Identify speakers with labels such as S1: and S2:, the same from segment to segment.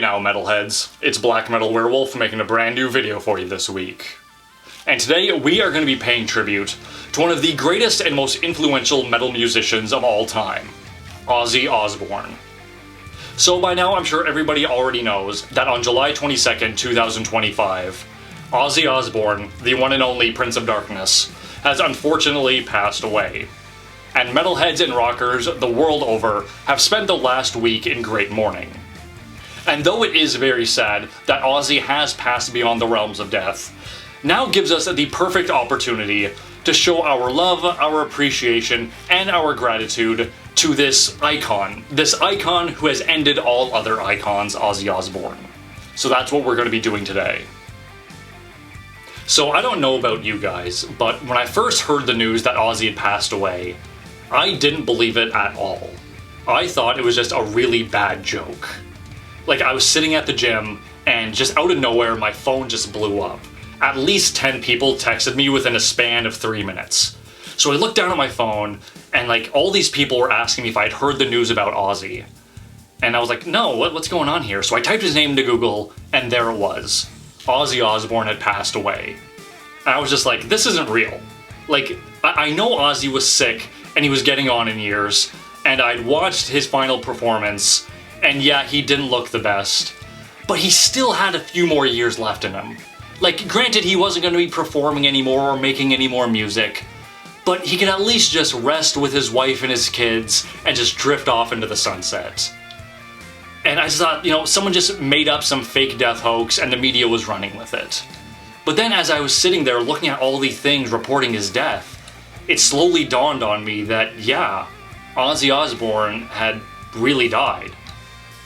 S1: now, metalheads. It's Black Metal Werewolf making a brand new video for you this week. And today we are going to be paying tribute to one of the greatest and most influential metal musicians of all time, Ozzy Osbourne. So by now I'm sure everybody already knows that on July 22nd, 2025, Ozzy Osbourne, the one and only Prince of Darkness, has unfortunately passed away. And metalheads and rockers the world over have spent the last week in great mourning. And though it is very sad that Ozzy has passed beyond the realms of death, now gives us the perfect opportunity to show our love, our appreciation, and our gratitude to this icon who has ended all other icons, Ozzy Osbourne. So that's what we're going to be doing today. So I don't know about you guys, but when I first heard the news that Ozzy had passed away, I didn't believe it at all. I thought it was just a really bad joke. Like, I was sitting at the gym, and just out of nowhere, my phone just blew up. At least 10 people texted me within a span of 3 minutes. So I looked down at my phone, and like, all these people were asking me if I'd heard the news about Ozzy. And I was like, no, what's going on here? So I typed his name into Google, and there it was. Ozzy Osbourne had passed away. And I was just like, this isn't real. Like, I know Ozzy was sick, and he was getting on in years, and I'd watched his final performance, and yeah, he didn't look the best, but he still had a few more years left in him. Like, granted, he wasn't going to be performing anymore or making any more music, but he could at least just rest with his wife and his kids and just drift off into the sunset. And I just thought, you know, someone just made up some fake death hoax and the media was running with it. But then as I was sitting there looking at all these things reporting his death, it slowly dawned on me that, yeah, Ozzy Osbourne had really died.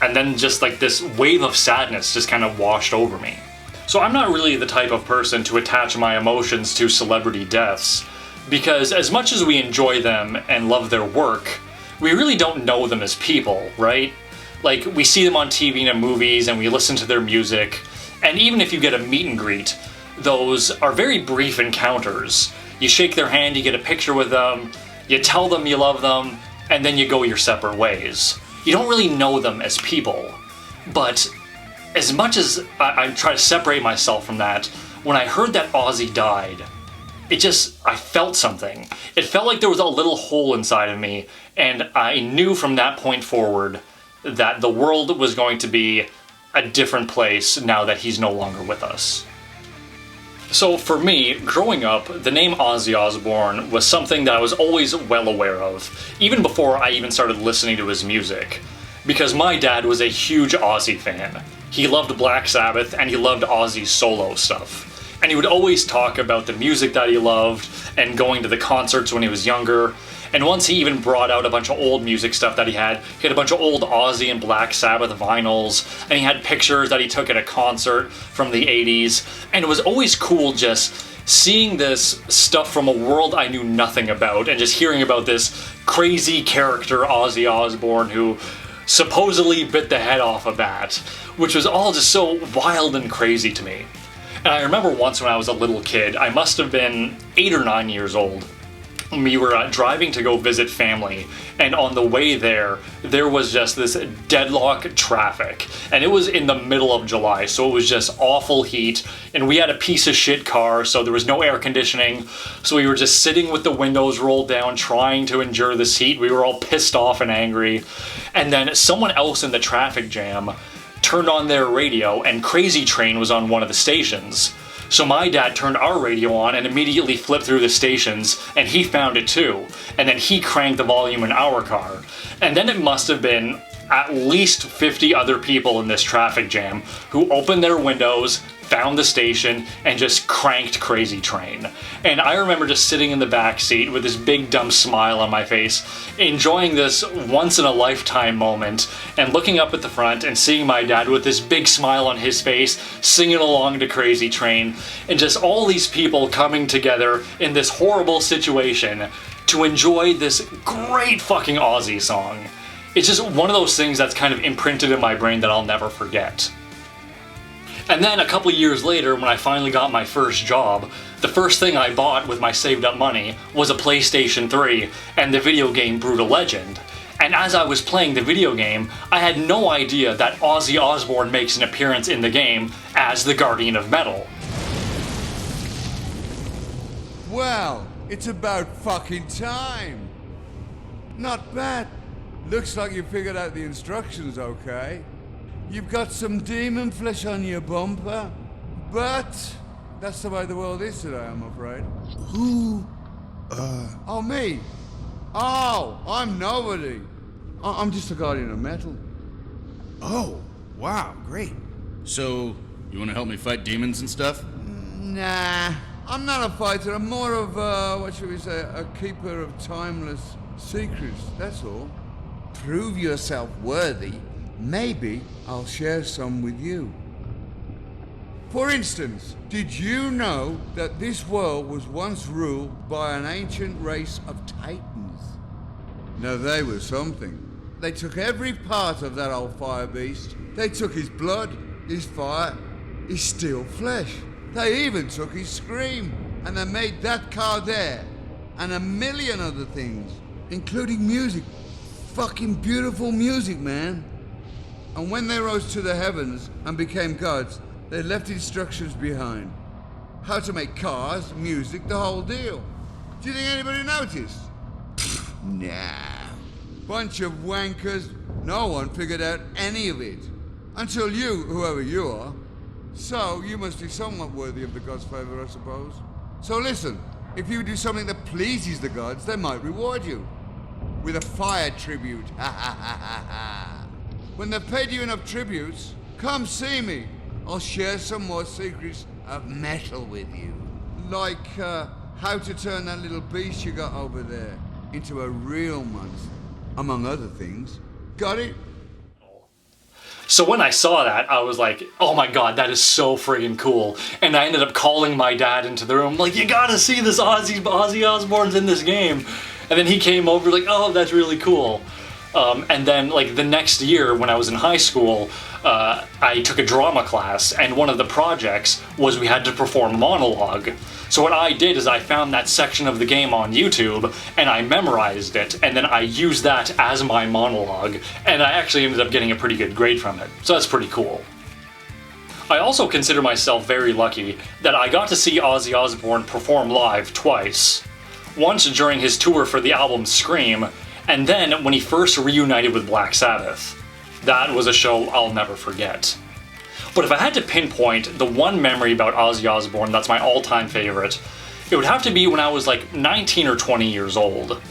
S1: And then just like this wave of sadness just kind of washed over me. So I'm not really the type of person to attach my emotions to celebrity deaths, because as much as we enjoy them and love their work, we really don't know them as people, right? Like, we see them on TV and movies and we listen to their music, and even if you get a meet and greet, those are very brief encounters. You shake their hand, you get a picture with them, you tell them you love them, and then you go your separate ways. You don't really know them as people. But as much as I try to separate myself from that, when I heard that Ozzy died, I felt something. It felt like there was a little hole inside of me, and I knew from that point forward that the world was going to be a different place now that he's no longer with us. So for me, growing up, the name Ozzy Osbourne was something that I was always well aware of, even before I even started listening to his music. Because my dad was a huge Ozzy fan. He loved Black Sabbath and he loved Ozzy's solo stuff. And he would always talk about the music that he loved and going to the concerts when he was younger. And once he even brought out a bunch of old music stuff that he had a bunch of old Ozzy and Black Sabbath vinyls, and he had pictures that he took at a concert from the 80s, and it was always cool just seeing this stuff from a world I knew nothing about, and just hearing about this crazy character Ozzy Osbourne who supposedly bit the head off a bat, which was all just so wild and crazy to me. And I remember once when I was a little kid, I must have been 8 or 9 years old, we were driving to go visit family, and on the way there was just this deadlock traffic, and it was in the middle of July, so it was just awful heat, and we had a piece of shit car, so there was no air conditioning, so we were just sitting with the windows rolled down trying to endure this heat. We were all pissed off and angry, and then someone else in the traffic jam turned on their radio, and Crazy Train was on one of the stations. So my dad turned our radio on and immediately flipped through the stations, and he found it too. And then he cranked the volume in our car. And then it must have been at least 50 other people in this traffic jam who opened their windows, found the station, and just cranked Crazy Train. And I remember just sitting in the back seat with this big dumb smile on my face, enjoying this once-in-a-lifetime moment, and looking up at the front and seeing my dad with this big smile on his face, singing along to Crazy Train, and just all these people coming together in this horrible situation to enjoy this great fucking Ozzy song. It's just one of those things that's kind of imprinted in my brain that I'll never forget. And then a couple years later, when I finally got my first job, the first thing I bought with my saved up money was a PlayStation 3 and the video game Brutal Legend. And as I was playing the video game, I had no idea that Ozzy Osbourne makes an appearance in the game as the Guardian of Metal.
S2: Well, it's about fucking time. Not bad. Looks like you figured out the instructions okay. You've got some demon flesh on your bumper, but that's the way the world is today, I'm afraid.
S3: Who?
S2: Oh, me? Oh, I'm nobody. I'm just a guardian of metal.
S3: Oh, wow, great. So, you want to help me fight demons and stuff?
S2: Nah, I'm not a fighter. I'm more of, what should we say, a keeper of timeless secrets, that's all. Prove yourself worthy. Maybe I'll share some with you. For instance, did you know that this world was once ruled by an ancient race of titans? Now they were something. They took every part of that old fire beast. They took his blood, his fire, his steel flesh. They even took his scream. And they made that car there. And a million other things, including music. Fucking beautiful music, man. And when they rose to the heavens and became gods, they left instructions behind. How to make cars, music, the whole deal. Do you think anybody noticed? Nah. Bunch of wankers. No one figured out any of it. Until you, whoever you are. So, you must be somewhat worthy of the gods' favor, I suppose. So listen, if you do something that pleases the gods, they might reward you. With a fire tribute. Ha ha ha ha ha. When they've paid you enough tributes, come see me. I'll share some more secrets of metal with you. Like, how to turn that little beast you got over there into a real monster. Among other things. Got it?
S1: So when I saw that, I was like, oh my god, that is so friggin' cool. And I ended up calling my dad into the room, like, you gotta see this Ozzy Osbourne's in this game. And then he came over, like, oh, that's really cool. And then, like, the next year, when I was in high school, I took a drama class, and one of the projects was we had to perform a monologue. So what I did is I found that section of the game on YouTube, and I memorized it, and then I used that as my monologue, and I actually ended up getting a pretty good grade from it. So that's pretty cool. I also consider myself very lucky that I got to see Ozzy Osbourne perform live twice. Once during his tour for the album Scream, and then when he first reunited with Black Sabbath. That was a show I'll never forget. But if I had to pinpoint the one memory about Ozzy Osbourne that's my all-time favorite, it would have to be when I was like 19 or 20 years old.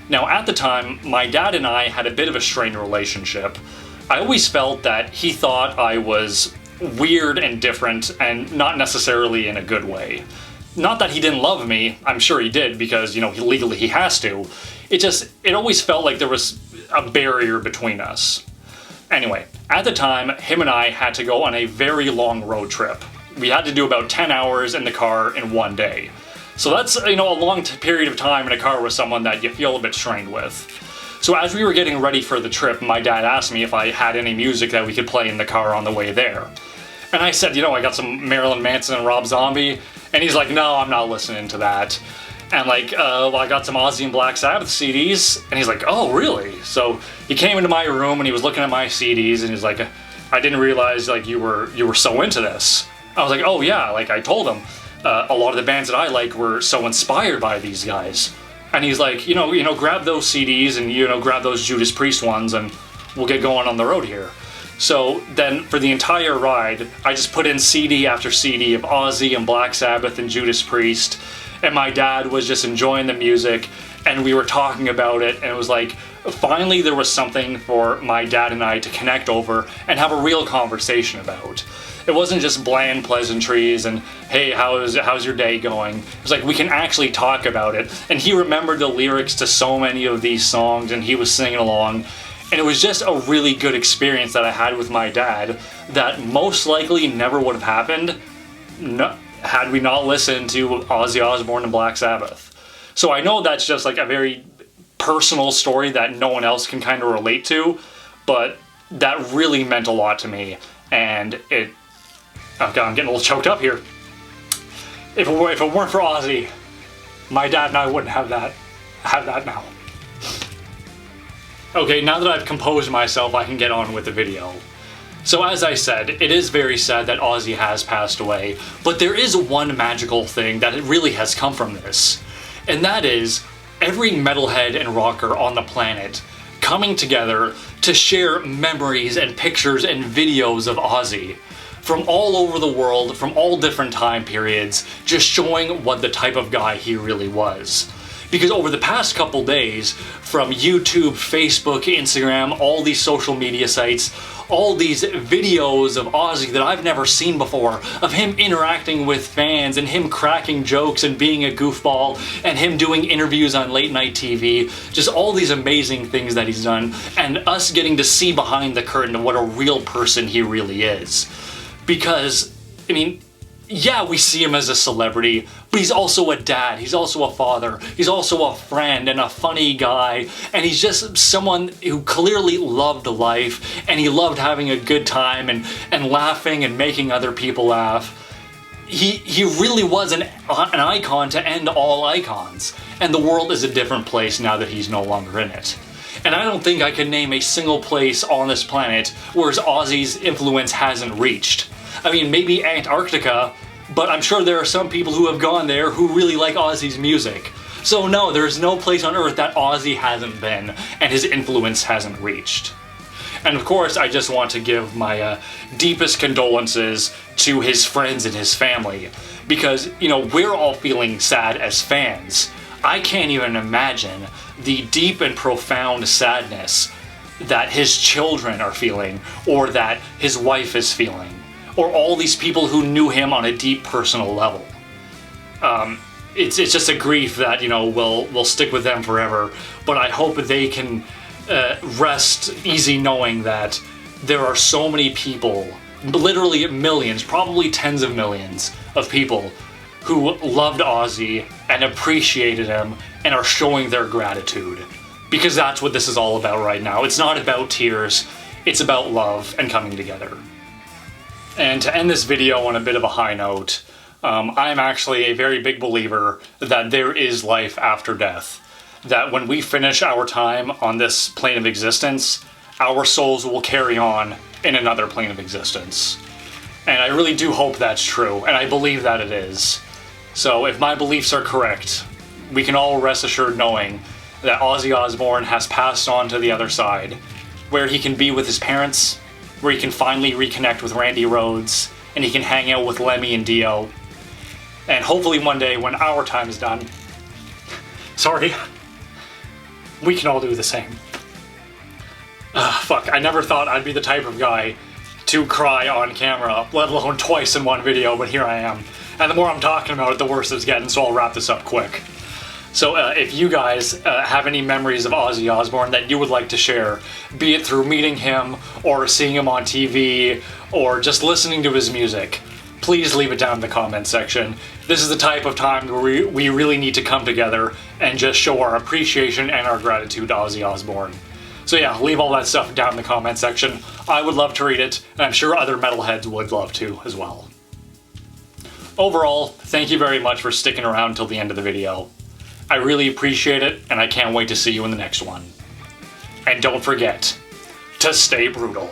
S1: Now at the time, my dad and I had a bit of a strained relationship. I always felt that he thought I was weird and different, and not necessarily in a good way. Not that he didn't love me, I'm sure he did, because, you know, legally he has to. It always felt like there was a barrier between us. Anyway, at the time, him and I had to go on a very long road trip. We had to do about 10 hours in the car in one day. So that's, you know, a long period of time in a car with someone that you feel a bit strained with. So as we were getting ready for the trip, my dad asked me if I had any music that we could play in the car on the way there. And I said, you know, I got some Marilyn Manson and Rob Zombie. And he's like, no, I'm not listening to that. And like, well, I got some Ozzy and Black Sabbath CDs. And he's like, oh, really? So he came into my room and he was looking at my CDs and he's like, I didn't realize like you were so into this. I was like, oh yeah, like I told him a lot of the bands that I like were so inspired by these guys. And he's like, you know, grab those CDs and, you know, grab those Judas Priest ones and we'll get going on the road here. So then for the entire ride, I just put in CD after CD of Ozzy and Black Sabbath and Judas Priest. And my dad was just enjoying the music, and we were talking about it, and it was like, finally there was something for my dad and I to connect over and have a real conversation about. It wasn't just bland pleasantries and, hey, how's your day going? It was like, we can actually talk about it. And he remembered the lyrics to so many of these songs, and he was singing along. And it was just a really good experience that I had with my dad that most likely never would have happened had we not listened to Ozzy Osbourne and Black Sabbath. So I know that's just like a very personal story that no one else can kind of relate to, but that really meant a lot to me, and I'm getting a little choked up here. If it weren't for Ozzy, my dad and I wouldn't have that now. Okay, now that I've composed myself, I can get on with the video. So as I said, it is very sad that Ozzy has passed away, but there is one magical thing that really has come from this, and that is every metalhead and rocker on the planet coming together to share memories and pictures and videos of Ozzy from all over the world, from all different time periods, just showing what the type of guy he really was. Because over the past couple days, from YouTube, Facebook, Instagram, all these social media sites, all these videos of Ozzy that I've never seen before, of him interacting with fans and him cracking jokes and being a goofball and him doing interviews on late night TV, just all these amazing things that he's done, and us getting to see behind the curtain of what a real person he really is. Because, I mean, yeah, we see him as a celebrity, but he's also a dad, he's also a father, he's also a friend and a funny guy, and he's just someone who clearly loved life, and he loved having a good time and laughing and making other people laugh. He really was an icon to end all icons, and the world is a different place now that he's no longer in it. And I don't think I can name a single place on this planet where Ozzy's influence hasn't reached. I mean, maybe Antarctica, but I'm sure there are some people who have gone there who really like Ozzy's music. So no, there's no place on Earth that Ozzy hasn't been and his influence hasn't reached. And of course, I just want to give my deepest condolences to his friends and his family, because, you know, we're all feeling sad as fans. I can't even imagine the deep and profound sadness that his children are feeling, or that his wife is feeling, or all these people who knew him on a deep personal level. It's just a grief that, you know, will stick with them forever, but I hope they can rest easy knowing that there are so many people, literally millions, probably tens of millions of people who loved Ozzy and appreciated him and are showing their gratitude. Because that's what this is all about right now. It's not about tears, it's about love and coming together. And to end this video on a bit of a high note, I'm actually a very big believer that there is life after death. That when we finish our time on this plane of existence, our souls will carry on in another plane of existence. And I really do hope that's true, and I believe that it is. So if my beliefs are correct, we can all rest assured knowing that Ozzy Osbourne has passed on to the other side, where he can be with his parents, where he can finally reconnect with Randy Rhoads, and he can hang out with Lemmy and Dio. And hopefully one day when our time is done, sorry, we can all do the same. Fuck, I never thought I'd be the type of guy to cry on camera, let alone twice in one video, but here I am. And the more I'm talking about it, the worse it's getting, so I'll wrap this up quick. So if you guys have any memories of Ozzy Osbourne that you would like to share, be it through meeting him, or seeing him on TV, or just listening to his music, please leave it down in the comment section. This is the type of time where we really need to come together and just show our appreciation and our gratitude to Ozzy Osbourne. So yeah, leave all that stuff down in the comment section. I would love to read it, and I'm sure other metalheads would love to as well. Overall, thank you very much for sticking around till the end of the video. I really appreciate it, and I can't wait to see you in the next one. And don't forget to stay brutal.